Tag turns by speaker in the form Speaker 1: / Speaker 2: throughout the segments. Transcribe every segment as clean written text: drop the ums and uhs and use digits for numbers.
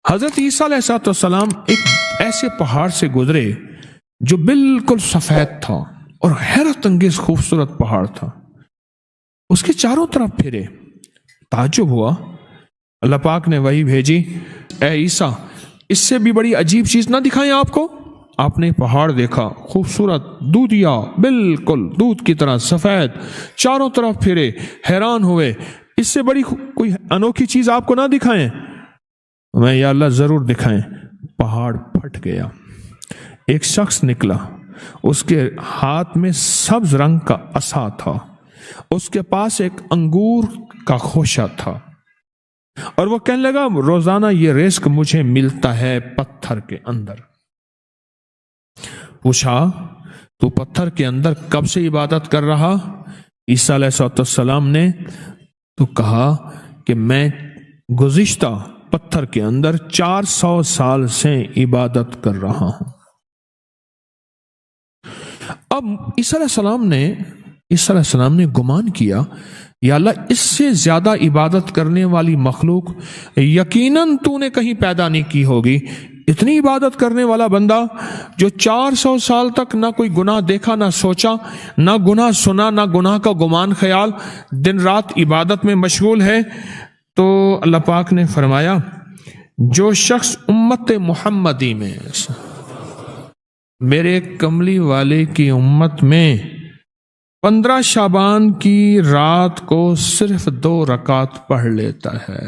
Speaker 1: حضرت عیسیٰ علیہ السلام ایک ایسے پہاڑ سے گزرے جو بالکل سفید تھا اور حیرت انگیز خوبصورت پہاڑ تھا. اس کے چاروں طرف پھرے. تعجب ہوا. اللہ پاک نے وحی بھیجی، اے عیسیٰ اس سے بھی بڑی عجیب چیز نہ دکھائیں آپ کو؟ آپ نے پہاڑ دیکھا، خوبصورت، دودھیا، بالکل دودھ کی طرح سفید، چاروں طرف پھرے، حیران ہوئے. اس سے بڑی کوئی انوکھی چیز آپ کو نہ دکھائیں؟ میں یا اللہ ضرور دکھائیں. پہاڑ پھٹ گیا. ایک شخص نکلا، اس کے ہاتھ میں سبز رنگ کا عصا تھا، اس کے پاس ایک انگور کا خوشہ تھا اور وہ کہنے لگا روزانہ یہ رزق مجھے ملتا ہے پتھر کے اندر. پوچھا تو پتھر کے اندر کب سے عبادت کر رہا؟ عیسیٰ علیہ السلام نے تو کہا کہ میں گزشتہ پتھر کے اندر 400 سال سے عبادت کر رہا ہوں. اب عیسیٰ علیہ السلام نے گمان کیا، یا اللہ اس سے زیادہ عبادت کرنے والی مخلوق یقیناً تو نے کہیں پیدا نہیں کی ہوگی. اتنی عبادت کرنے والا بندہ جو 400 سال تک نہ کوئی گناہ دیکھا، نہ سوچا، نہ گناہ سنا، نہ گناہ کا گمان خیال، دن رات عبادت میں مشغول ہے. تو اللہ پاک نے فرمایا جو شخص امت محمدی میں، میرے کملی والے کی امت میں 15 شعبان کی رات کو صرف 2 رکعت پڑھ لیتا ہے.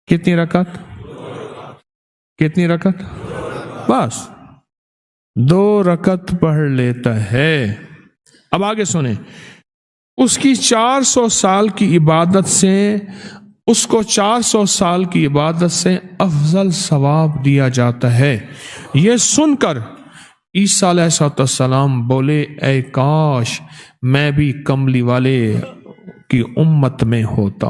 Speaker 1: کتنی رکعت؟ بس 2 رکعت پڑھ لیتا ہے. اب آگے سنیں، اس کی 400 سال کی عبادت سے، اس کو 400 سال کی عبادت سے افضل ثواب دیا جاتا ہے. یہ سن کر عیسیٰ علیہ السلام بولے اے کاش میں بھی کملی والے کی امت میں ہوتا،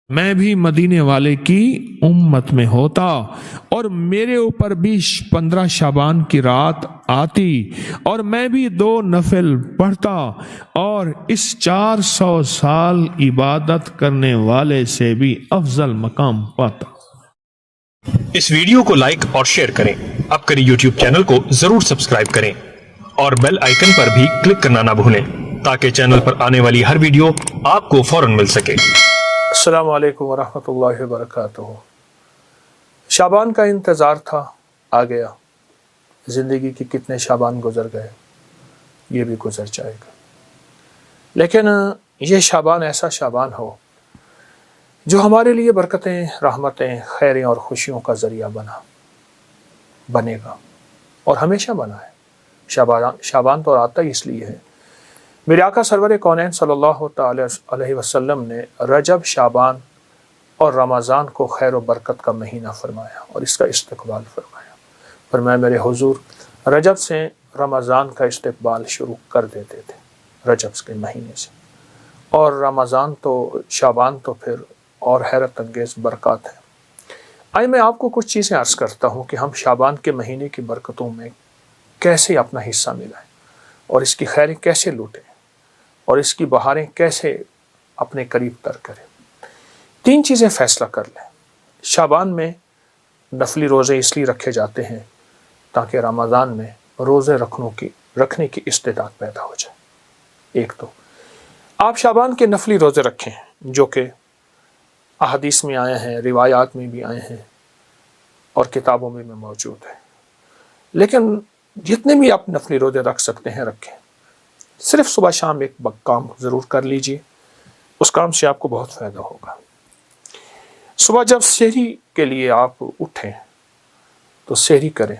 Speaker 1: میں بھی مدینے والے کی امت میں ہوتا اور میرے اوپر بھی 15 شعبان کی رات آتی اور میں بھی 2 نفل پڑھتا اور اس 400 سال عبادت کرنے والے سے بھی افضل مقام پاتا.
Speaker 2: اس ویڈیو کو لائک اور شیئر کریں. اب کریں یوٹیوب چینل کو ضرور سبسکرائب کریں اور بیل آئیکن پر بھی کلک کرنا نہ بھولیں تاکہ چینل پر آنے والی ہر ویڈیو آپ کو فوراً مل سکے.
Speaker 3: السلام علیکم ورحمۃ اللہ وبرکاتہ. شعبان کا انتظار تھا، آ گیا. زندگی کی کتنے شعبان گزر گئے، یہ بھی گزر جائے گا، لیکن یہ شعبان ایسا شعبان ہو جو ہمارے لیے برکتیں، رحمتیں، خیریں اور خوشیوں کا ذریعہ بنے گا اور ہمیشہ بنا ہے. شعبان تو آتا ہی اس لیے ہے. میرے آقا سرور کونین صلی اللہ تعالی علیہ وسلم نے رجب، شعبان اور رمضان کو خیر و برکت کا مہینہ فرمایا اور اس کا استقبال فرمایا. فرمایا میرے حضور رجب سے رمضان کا استقبال شروع کر دیتے تھے، رجب کے مہینے سے، اور رمضان تو، شعبان تو پھر اور حیرت انگیز برکات ہے. آئے میں آپ کو کچھ چیزیں عرض کرتا ہوں کہ ہم شعبان کے مہینے کی برکتوں میں کیسے اپنا حصہ ملائیں اور اس کی خیریں کیسے لوٹیں اور اس کی بہاریں کیسے اپنے قریب تر کریں. 3 چیزیں فیصلہ کر لیں. شعبان میں نفلی روزے اس لیے رکھے جاتے ہیں تاکہ رمضان میں روزے رکھنے کی استعداد پیدا ہو جائے. ایک تو آپ شعبان کے نفلی روزے رکھیں جو کہ احادیث میں آئے ہیں، روایات میں بھی آئے ہیں اور کتابوں میں بھی موجود ہے. لیکن جتنے بھی آپ نفلی روزے رکھ سکتے ہیں رکھیں. صرف صبح شام ایک کام ضرور کر لیجئے، اس کام سے آپ کو بہت فائدہ ہوگا. صبح جب سحری کے لیے آپ اٹھیں تو سحری کریں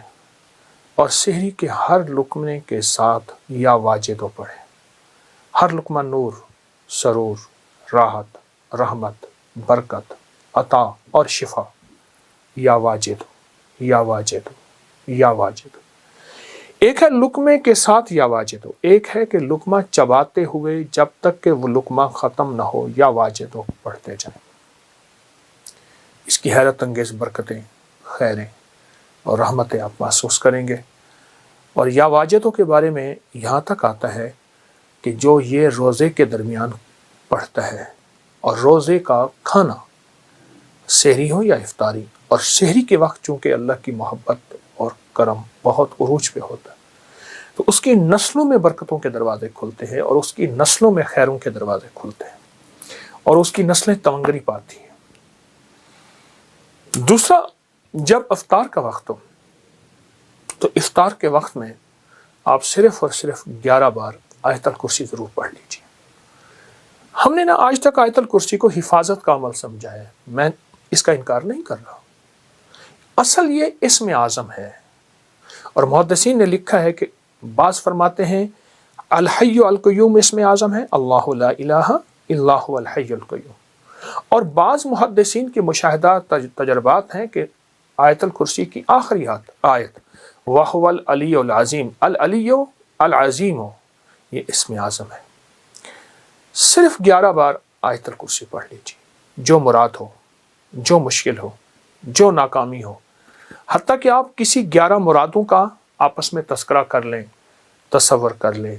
Speaker 3: اور سحری کے ہر لقمے کے ساتھ یا واجدو پڑھیں. ہر لقمہ نور، سرور، راحت، رحمت، برکت، عطا اور شفا. یا واجدو، یا واجدو، یا واجدو. ایک ہے لقمے کے ساتھ یا واجدو، ایک ہے کہ لقمہ چباتے ہوئے جب تک کہ وہ لقمہ ختم نہ ہو یا واجدو پڑھتے جائیں. اس کی حیرت انگیز برکتیں، خیریں اور رحمتیں آپ محسوس کریں گے. اور یا واجدو کے بارے میں یہاں تک آتا ہے کہ جو یہ روزے کے درمیان پڑھتا ہے، اور روزے کا کھانا سحری ہو یا افطاری. اور سحری کے وقت چونکہ اللہ کی محبت اور کرم بہت عروج پہ ہوتا ہے تو اس کی نسلوں میں برکتوں کے دروازے کھلتے ہیں اور اس کی نسلوں میں خیروں کے دروازے کھلتے ہیں اور اس کی نسلیں تمنگری پاتی ہیں. دوسرا، جب افطار کا وقت ہو تو افطار کے وقت میں آپ صرف اور صرف 11 بار آیت الکرسی ضرور پڑھ لیجیے. ہم نے آج تک آیت الکرسی کو حفاظت کا عمل سمجھا ہے، میں اس کا انکار نہیں کر رہا. اصل یہ اسم اعظم ہے اور محدثین نے لکھا ہے کہ بعض فرماتے ہیں الحی القیوم اسم اعظم ہے، اللہ لا الہ الا هو الحی القیوم. اور بعض محدثین کے مشاہدات تجربات ہیں کہ آیت الکرسی کی آخری آیت وَهُوَ الْعَلِيُّ الْعَظِيمُ العلیُّ العظیم یہ اسم اعظم ہے. صرف 11 بار آیت الکرسی پڑھ لیجیے، جو مراد ہو، جو مشکل ہو، جو ناکامی ہو. حتیٰ کہ آپ کسی 11 مرادوں کا آپس میں تذکرہ کر لیں، تصور کر لیں،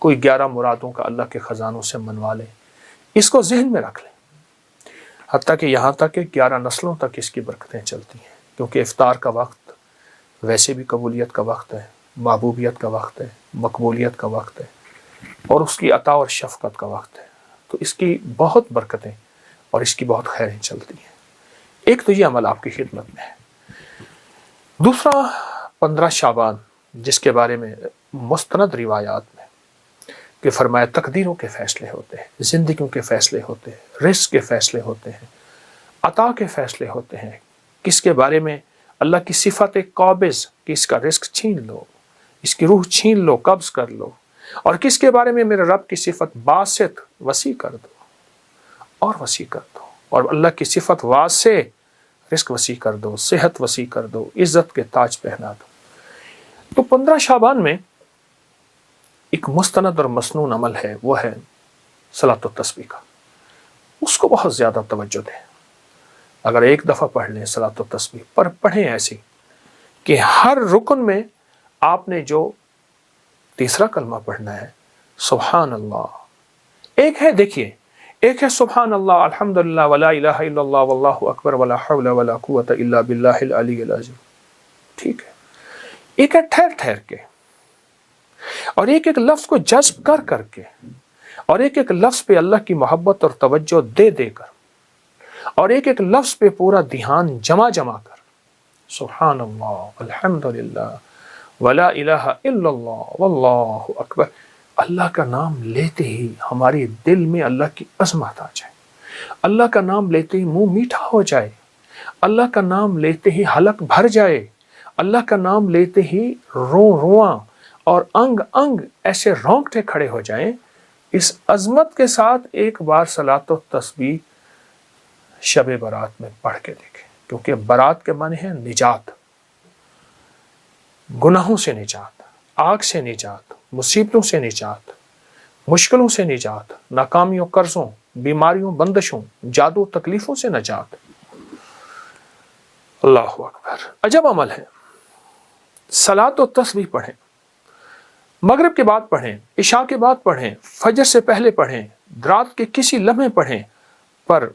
Speaker 3: کوئی 11 مرادوں کا اللہ کے خزانوں سے منوا لیں، اس کو ذہن میں رکھ لیں. حتیٰ کہ یہاں تک کہ 11 نسلوں تک اس کی برکتیں چلتی ہیں، کیونکہ افطار کا وقت ویسے بھی قبولیت کا وقت ہے، محبوبیت کا وقت ہے، مقبولیت کا وقت ہے اور اس کی عطا اور شفقت کا وقت ہے. تو اس کی بہت برکتیں اور اس کی بہت خیریں چلتی ہیں. ایک تو یہ عمل آپ کی خدمت میں ہے. دوسرا، 15 شعبان جس کے بارے میں مستند روایات میں کہ فرمایا تقدیروں کے فیصلے ہوتے ہیں، زندگیوں کے فیصلے ہوتے ہیں، رزق کے فیصلے ہوتے ہیں، عطا کے فیصلے ہوتے ہیں. کس کے بارے میں اللہ کی صفت قابض کہ اس کا رزق چھین لو، اس کی روح چھین لو، قبض کر لو. اور کس کے بارے میں میرے رب کی صفت باسط وسیع کر دو اور وسیع کر دو. اور اللہ کی صفت واسع رزق وسیع کر دو، صحت وسیع کر دو، عزت کے تاج پہنا دو. تو 15 شعبان میں ایک مستند اور مسنون عمل ہے، وہ ہے صلاۃ التسبیح کا. اس کو بہت زیادہ توجہ دیں. اگر ایک دفعہ پڑھ لیں صلاۃ التسبیح، پر پڑھیں ایسی کہ ہر رکن میں آپ نے جو تیسرا کلمہ پڑھنا ہے سبحان اللہ، ایک ہے دیکھیے، ایک ہے سبحان اللہ الحمدللہ ولا الہ الا اللہ واللہ اکبر ولا حول ولا قوت الا باللہ العلی العظیم، ٹھیک ہے. ایک ہے ٹھہر ٹھہر کے، اور ایک ایک لفظ کو جذب کر کر کے، اور ایک ایک لفظ پہ اللہ کی محبت اور توجہ دے دے کر، اور ایک ایک لفظ پہ پورا دھیان جمع کر. سبحان اللہ الحمدللہ ولا الہ الا اللہ واللہ اکبر. اللہ کا نام لیتے ہی ہمارے دل میں اللہ کی عظمت آ جائے، اللہ کا نام لیتے ہی منہ میٹھا ہو جائے، اللہ کا نام لیتے ہی حلق بھر جائے، اللہ کا نام لیتے ہی رواں اور انگ انگ ایسے رونگٹے کھڑے ہو جائیں. اس عظمت کے ساتھ ایک بار صلاۃ و تسبیح شب برات میں پڑھ کے دیکھیں، کیونکہ برات کے معنی ہے نجات، گناہوں سے نجات، آگ سے نجات، مصیبتوں سے نجات، مشکلوں سے نجات، ناکامیوں، قرضوں، بیماریوں، بندشوں، جادو، تکلیفوں سے نجات. اللہ اکبر، عجب عمل ہے. صلاۃ و تسبیح پڑھیں، مغرب کے بعد پڑھیں، عشاء کے بعد پڑھیں، فجر سے پہلے پڑھیں، رات کے کسی لمحے پڑھیں، پر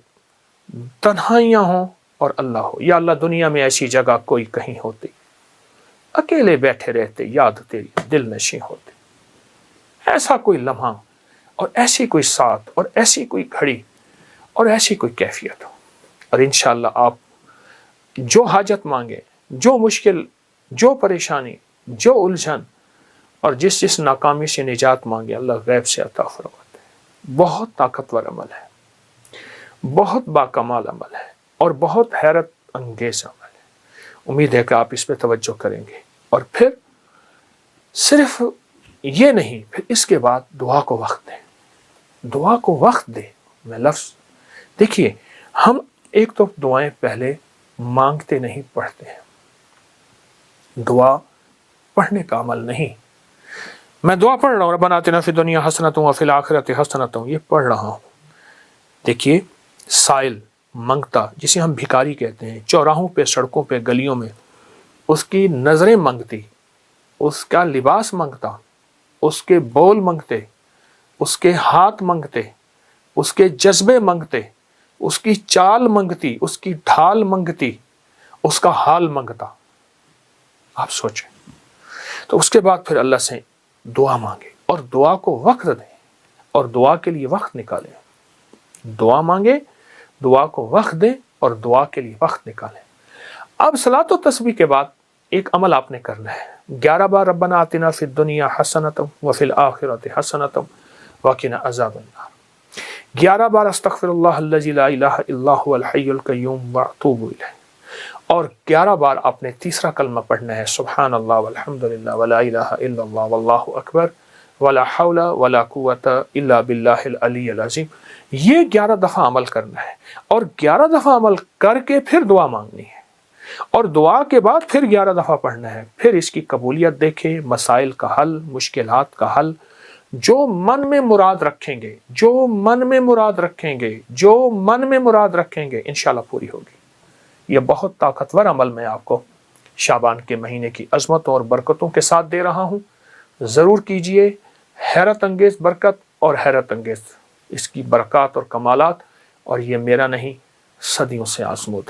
Speaker 3: تنہائیاں ہوں اور اللہ ہو. یا اللہ دنیا میں ایسی جگہ کوئی کہیں ہوتی، اکیلے بیٹھے رہتے، یاد تیری دل نشیں ہوتے. ایسا کوئی لمحہ اور ایسی کوئی ساتھ اور ایسی کوئی گھڑی اور ایسی کوئی کیفیت ہو، اور انشاءاللہ آپ جو حاجت مانگے، جو مشکل، جو پریشانی، جو الجھن اور جس ناکامی سے نجات مانگے، اللہ غیب سے عطا فرماتے ہیں. بہت طاقتور عمل ہے، بہت باکمال عمل ہے اور بہت حیرت انگیز عمل ہے. امید ہے کہ آپ اس پہ توجہ کریں گے. اور پھر صرف یہ نہیں، پھر اس کے بعد دعا کو وقت دیں، دعا کو وقت دیں. میں لفظ دیکھیے، ہم ایک تو دعائیں پہلے مانگتے نہیں، پڑھتے ہیں. دعا پڑھنے کا عمل نہیں. میں دعا پڑھ رہا ہوں ربنا آتنا فی الدنیا حسنۃ وفی الآخرۃ حسنۃ، یہ پڑھ رہا ہوں. دیکھیے، سائل منگتا، جسے ہم بھکاری کہتے ہیں، چوراہوں پہ، سڑکوں پہ، گلیوں میں، اس کی نظریں منگتی، اس کا لباس منگتا، اس کے بول منگتے، اس کے ہاتھ منگتے، اس کے جذبے منگتے، اس کی چال منگتی، اس کی ڈھال منگتی، اس کا حال منگتا. آپ سوچیں. تو اس کے بعد پھر اللہ سے دعا مانگے اور دعا کو وقت دیں اور دعا کے لیے وقت نکالیں. دعا مانگے، دعا کو وقت دیں اور دعا کے لیے وقت نکالیں. اب صلاۃ و تسبیح کے بعد ایک عمل آپ نے کرنا ہے. 11 بار ربنا آتنا فی الدنیا حسنۃ وفی الآخرۃ حسنۃ وقنا عذاب النار. 11 بار استغفر اللہ الذی لا الہ الا هو الحی القیوم واتوب الیہ. اور 11 بار آپ نے تیسرا کلمہ پڑھنا ہے سبحان اللہ والحمد للہ ولا الہ الا اللہ واللہ اکبر ولا حول ولا قوت الا باللہ العلی العظیم. یہ 11 دفعہ عمل کرنا ہے اور 11 دفعہ عمل کر کے پھر دعا مانگنی ہے اور دعا کے بعد پھر 11 دفعہ پڑھنا ہے. پھر اس کی قبولیت دیکھیں، مسائل کا حل، مشکلات کا حل. جو من میں مراد رکھیں گے، جو من میں مراد رکھیں گے، جو من میں مراد رکھیں گے انشاءاللہ پوری ہوگی. یہ بہت طاقتور عمل میں آپ کو شعبان کے مہینے کی عظمتوں اور برکتوں کے ساتھ دے رہا ہوں. ضرور کیجئے. حیرت انگیز برکت اور حیرت انگیز اس کی برکات اور کمالات، اور یہ میرا نہیں، صدیوں سے آزمودہ ہے.